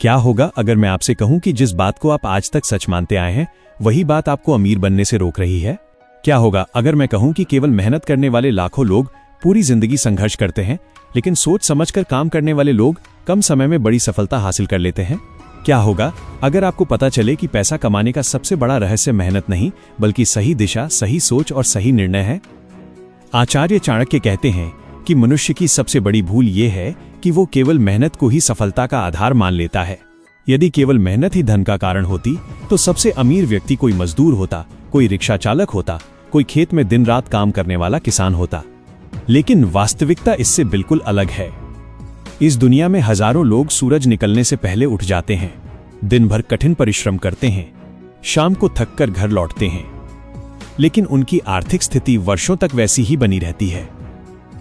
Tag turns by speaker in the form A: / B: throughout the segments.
A: क्या होगा अगर मैं आपसे कहूं कि जिस बात को आप आज तक सच मानते आए हैं वही बात आपको अमीर बनने से रोक रही है? क्या होगा अगर मैं कहूं कि केवल मेहनत करने वाले लाखों लोग पूरी जिंदगी संघर्ष करते हैं, लेकिन सोच समझकर काम करने वाले लोग कम समय में बड़ी सफलता हासिल कर लेते हैं? क्या होगा अगर आपको पता चले कि पैसा कमाने का सबसे बड़ा रहस्य मेहनत नहीं बल्कि सही दिशा, सही सोच और सही निर्णय है? आचार्य चाणक्य कहते हैं कि मनुष्य की सबसे बड़ी भूल यह है कि वो केवल मेहनत को ही सफलता का आधार मान लेता है। यदि केवल मेहनत ही धन का कारण होती तो सबसे अमीर व्यक्ति कोई मजदूर होता, कोई रिक्शा चालक होता, कोई खेत में दिन रात काम करने वाला किसान होता। लेकिन वास्तविकता इससे बिल्कुल अलग है। इस दुनिया में हजारों लोग सूरज निकलने से पहले उठ जाते हैं, दिन भर कठिन परिश्रम करते हैं, शाम को थक कर घर लौटते हैं, लेकिन उनकी आर्थिक स्थिति वर्षों तक वैसी ही बनी रहती है।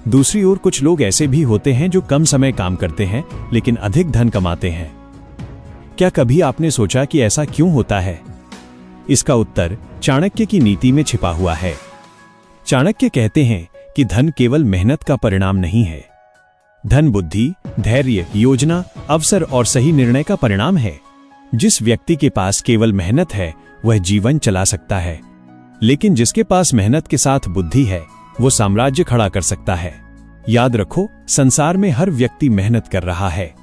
A: दूसरी ओर कुछ लोग ऐसे भी होते हैं जो कम समय काम करते हैं लेकिन अधिक धन कमाते हैं। क्या कभी आपने सोचा कि ऐसा क्यों होता है? इसका उत्तर चाणक्य की नीति में छिपा हुआ है। चाणक्य कहते हैं कि धन केवल मेहनत का परिणाम नहीं है। धन बुद्धि, धैर्य, योजना, अवसर और सही निर्णय का परिणाम है। जिस व्यक्ति के पास केवल मेहनत है वह जीवन चला सकता है, लेकिन जिसके पास मेहनत के साथ बुद्धि है वो साम्राज्य खड़ा कर सकता है। याद रखो, संसार में हर व्यक्ति मेहनत कर रहा है,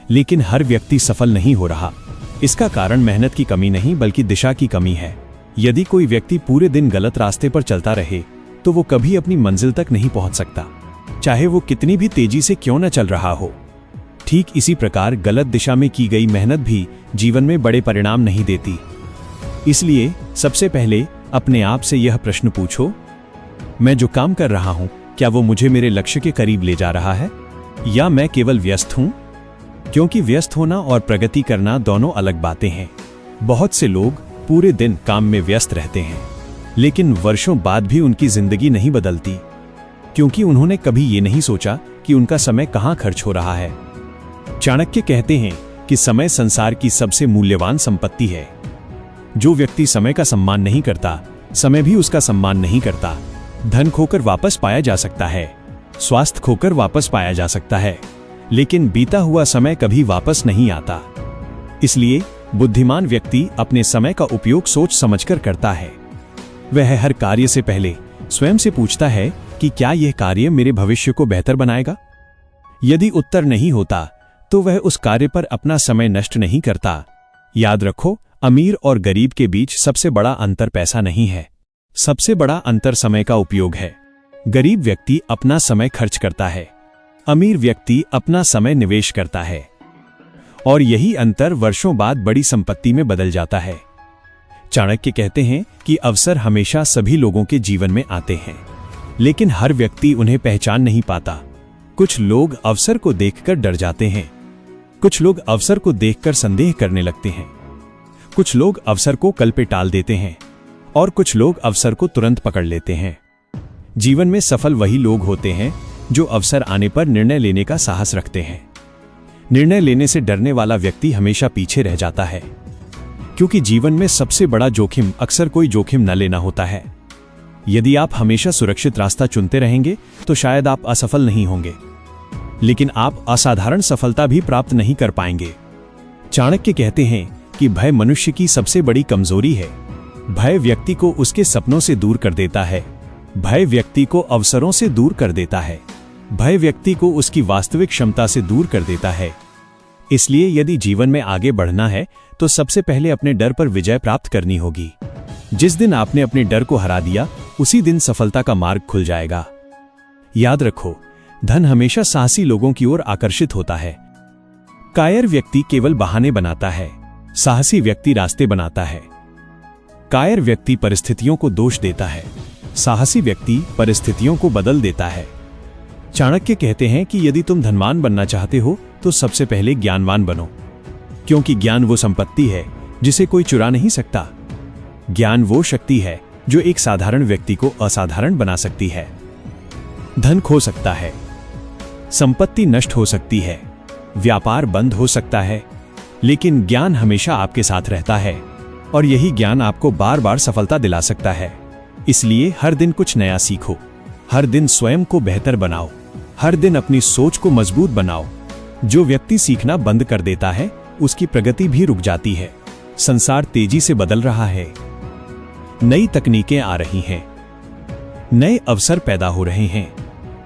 A: लेकिन हर व्यक्ति सफल नहीं हो रहा। इसका कारण मेहनत की कमी नहीं बल्कि दिशा की कमी है। यदि कोई व्यक्ति पूरे दिन गलत रास्ते पर चलता रहे तो वो कभी अपनी मंजिल तक नहीं पहुंच सकता, चाहे वो कितनी भी तेजी से क्यों न चल रहा हो। ठीक इसी प्रकार गलत दिशा में की गई मेहनत भी जीवन में बड़े परिणाम नहीं देती। इसलिए सबसे पहले अपने आप से यह प्रश्न पूछो, मैं जो काम कर रहा हूं क्या वो मुझे मेरे लक्ष्य के करीब ले जा रहा है, या मैं केवल व्यस्त हूं? क्योंकि व्यस्त होना और प्रगति करना दोनों अलग बातें हैं। बहुत से लोग पूरे दिन काम में व्यस्त रहते हैं, लेकिन वर्षों बाद भी उनकी जिंदगी नहीं बदलती, क्योंकि उन्होंने कभी ये नहीं सोचा कि उनका समय कहां खर्च हो रहा है। चाणक्य कहते हैं कि समय संसार की सबसे मूल्यवान संपत्ति है। जो व्यक्ति समय का सम्मान नहीं करता, समय भी उसका सम्मान नहीं करता। धन खोकर वापस पाया जा सकता है, स्वास्थ्य खोकर वापस पाया जा सकता है, लेकिन बीता हुआ समय कभी वापस नहीं आता। इसलिए बुद्धिमान व्यक्ति अपने समय का उपयोग सोच समझकर करता है। वह हर कार्य से पहले स्वयं से पूछता है कि क्या यह कार्य मेरे भविष्य को बेहतर बनाएगा। यदि उत्तर नहीं होता तो वह उस कार्य पर अपना समय नष्ट नहीं करता। याद रखो, अमीर और गरीब के बीच सबसे बड़ा अंतर पैसा नहीं है, सबसे बड़ा अंतर समय का उपयोग है। गरीब व्यक्ति अपना समय खर्च करता है, अमीर व्यक्ति अपना समय निवेश करता है, और यही अंतर वर्षों बाद बड़ी संपत्ति में बदल जाता है। चाणक्य कहते हैं कि अवसर हमेशा सभी लोगों के जीवन में आते हैं, लेकिन हर व्यक्ति उन्हें पहचान नहीं पाता। कुछ लोग अवसर को देखकर डर जाते हैं, कुछ लोग अवसर को देखकर संदेह करने लगते हैं, कुछ लोग अवसर को कल पे टाल देते हैं, और कुछ लोग अवसर को तुरंत पकड़ लेते हैं। जीवन में सफल वही लोग होते हैं जो अवसर आने पर निर्णय लेने का साहस रखते हैं। निर्णय लेने से डरने वाला व्यक्ति हमेशा पीछे रह जाता है, क्योंकि जीवन में सबसे बड़ा जोखिम अक्सर कोई जोखिम न लेना होता है। यदि आप हमेशा सुरक्षित रास्ता चुनते रहेंगे तो शायद आप असफल नहीं होंगे, लेकिन आप असाधारण सफलता भी प्राप्त नहीं कर पाएंगे। चाणक्य कहते हैं कि भय मनुष्य की सबसे बड़ी कमजोरी है। भय व्यक्ति को उसके सपनों से दूर कर देता है, भय व्यक्ति को अवसरों से दूर कर देता है, भय व्यक्ति को उसकी वास्तविक क्षमता से दूर कर देता है। इसलिए यदि जीवन में आगे बढ़ना है तो सबसे पहले अपने डर पर विजय प्राप्त करनी होगी। जिस दिन आपने अपने डर को हरा दिया उसी दिन सफलता का मार्ग खुल जाएगा। याद रखो, धन हमेशा साहसी लोगों की ओर आकर्षित होता है। कायर व्यक्ति केवल बहाने बनाता है, साहसी व्यक्ति रास्ते बनाता है। कायर व्यक्ति परिस्थितियों को दोष देता है, साहसी व्यक्ति परिस्थितियों को बदल देता है। चाणक्य कहते हैं कि यदि तुम धनवान बनना चाहते हो तो सबसे पहले ज्ञानवान बनो, क्योंकि ज्ञान वो संपत्ति है जिसे कोई चुरा नहीं सकता। ज्ञान वो शक्ति है जो एक साधारण व्यक्ति को असाधारण बना सकती है। धन खो सकता है, संपत्ति नष्ट हो सकती है, व्यापार बंद हो सकता है, लेकिन ज्ञान हमेशा आपके साथ रहता है, और यही ज्ञान आपको बार बार सफलता दिला सकता है। इसलिए हर दिन कुछ नया सीखो, हर दिन स्वयं को बेहतर बनाओ, हर दिन अपनी सोच को मजबूत बनाओ। जो व्यक्ति सीखना बंद कर देता है उसकी प्रगति भी रुक जाती है। संसार तेजी से बदल रहा है, नई तकनीकें आ रही हैं, नए अवसर पैदा हो रहे हैं,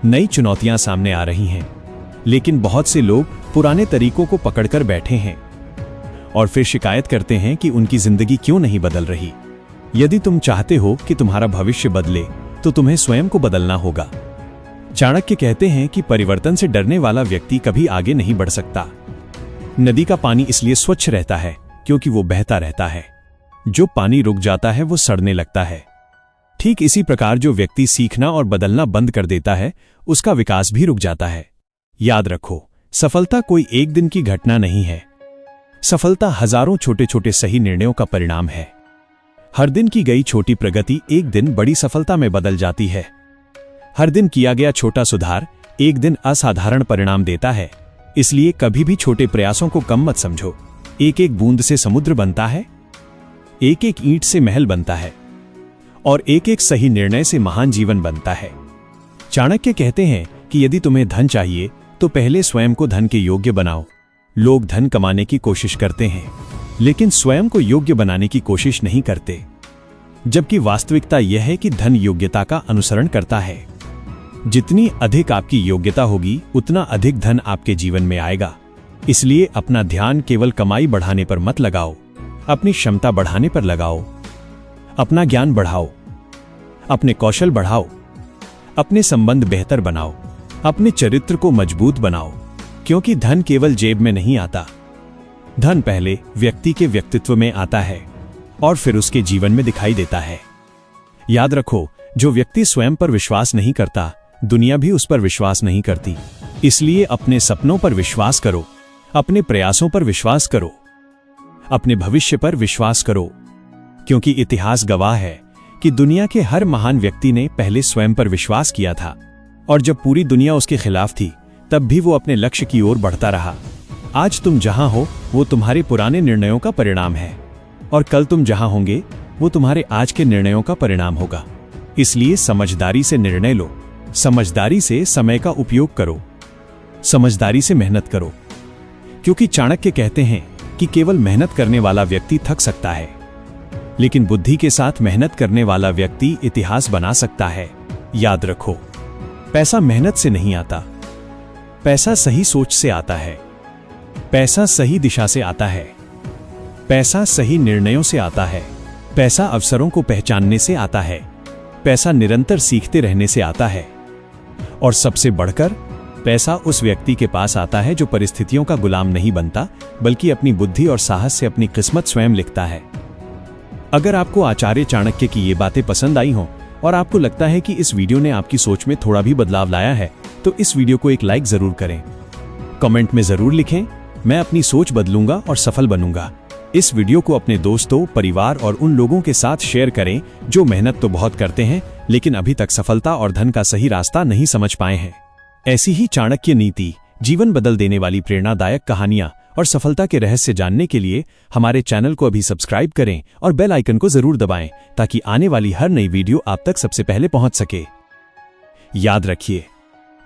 A: नई चुनौतियां सामने आ रही हैं, लेकिन बहुत से लोग पुराने तरीकों को पकड़कर बैठे हैं और फिर शिकायत करते हैं कि उनकी जिंदगी क्यों नहीं बदल रही। यदि तुम चाहते हो कि तुम्हारा भविष्य बदले तो तुम्हें स्वयं को बदलना होगा। चाणक्य कहते हैं कि परिवर्तन से डरने वाला व्यक्ति कभी आगे नहीं बढ़ सकता। नदी का पानी इसलिए स्वच्छ रहता है क्योंकि वो बहता रहता है। जो पानी रुक जाता है वो सड़ने लगता है। ठीक इसी प्रकार जो व्यक्ति सीखना और बदलना बंद कर देता है उसका विकास भी रुक जाता है। याद रखो, सफलता कोई एक दिन की घटना नहीं है। सफलता हजारों छोटे छोटे सही निर्णयों का परिणाम है। हर दिन की गई छोटी प्रगति एक दिन बड़ी सफलता में बदल जाती है। हर दिन किया गया छोटा सुधार एक दिन असाधारण परिणाम देता है। इसलिए कभी भी छोटे प्रयासों को कम मत समझो। एक एक बूंद से समुद्र बनता है, एक एक ईंट से महल बनता है और एक एक सही निर्णय से महान जीवन बनता है। चाणक्य कहते हैं कि यदि तुम्हें धन चाहिए तो पहले स्वयं को धन के योग्य बनाओ। लोग धन कमाने की कोशिश करते हैं लेकिन स्वयं को योग्य बनाने की कोशिश नहीं करते, जबकि वास्तविकता यह है कि धन योग्यता का अनुसरण करता है। जितनी अधिक आपकी योग्यता होगी उतना अधिक धन आपके जीवन में आएगा। इसलिए अपना ध्यान केवल कमाई बढ़ाने पर मत लगाओ, अपनी क्षमता बढ़ाने पर लगाओ। अपना ज्ञान बढ़ाओ, अपने कौशल बढ़ाओ, अपने संबंध बेहतर बनाओ, अपने चरित्र को मजबूत बनाओ, क्योंकि धन केवल जेब में नहीं आता। धन पहले व्यक्ति के व्यक्तित्व में आता है और फिर उसके जीवन में दिखाई देता है। याद रखो, जो व्यक्ति स्वयं पर विश्वास नहीं करता, दुनिया भी उस पर विश्वास नहीं करती। इसलिए अपने सपनों पर विश्वास करो, अपने प्रयासों पर विश्वास करो, अपने भविष्य पर विश्वास करो, क्योंकि इतिहास गवाह है कि दुनिया के हर महान व्यक्ति ने पहले स्वयं पर विश्वास किया था और जब पूरी दुनिया उसके खिलाफ थी तब भी वो अपने लक्ष्य की ओर बढ़ता रहा। आज तुम जहां हो वो तुम्हारे पुराने निर्णयों का परिणाम है और कल तुम जहां होंगे वो तुम्हारे आज के निर्णयों का परिणाम होगा। इसलिए समझदारी से निर्णय लो, समझदारी से समय का उपयोग करो, समझदारी से मेहनत करो, क्योंकि चाणक्य कहते हैं कि केवल मेहनत करने वाला व्यक्ति थक सकता है, लेकिन बुद्धि के साथ मेहनत करने वाला व्यक्ति इतिहास बना सकता है। याद रखो, पैसा मेहनत से नहीं आता, पैसा सही सोच से आता है, पैसा सही दिशा से आता है, पैसा सही निर्णयों से आता है, पैसा अवसरों को पहचानने से आता है, पैसा निरंतर सीखते रहने से आता है और सबसे बढ़कर पैसा उस व्यक्ति के पास आता है जो परिस्थितियों का गुलाम नहीं बनता बल्कि अपनी बुद्धि और साहस से अपनी किस्मत स्वयं लिखता है। अगर आपको आचार्य चाणक्य की ये बातें पसंद आई हों और आपको लगता है कि इस वीडियो ने आपकी सोच में थोड़ा भी बदलाव लाया है तो इस वीडियो को एक लाइक जरूर करें। कमेंट में जरूर लिखें, मैं अपनी सोच बदलूंगा और सफल बनूंगा। इस वीडियो को अपने दोस्तों, परिवार और उन लोगों के साथ शेयर करें जो मेहनत तो बहुत करते हैं लेकिन अभी तक सफलता और धन का सही रास्ता नहीं समझ पाए हैं। ऐसी ही चाणक्य नीति, जीवन बदल देने वाली प्रेरणादायक कहानियां और सफलता के रहस्य जानने के लिए हमारे चैनल को अभी सब्सक्राइब करें और बेल आइकन को जरूर दबाएं ताकि आने वाली हर नई वीडियो आप तक सबसे पहले पहुंच सके। याद रखिए,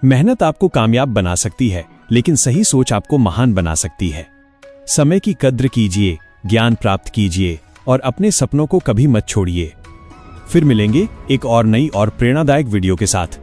A: मेहनत आपको कामयाब बना सकती है लेकिन सही सोच आपको महान बना सकती है। समय की कद्र कीजिए, ज्ञान प्राप्त कीजिए और अपने सपनों को कभी मत छोड़िए। फिर मिलेंगे एक और नई और प्रेरणादायक वीडियो के साथ।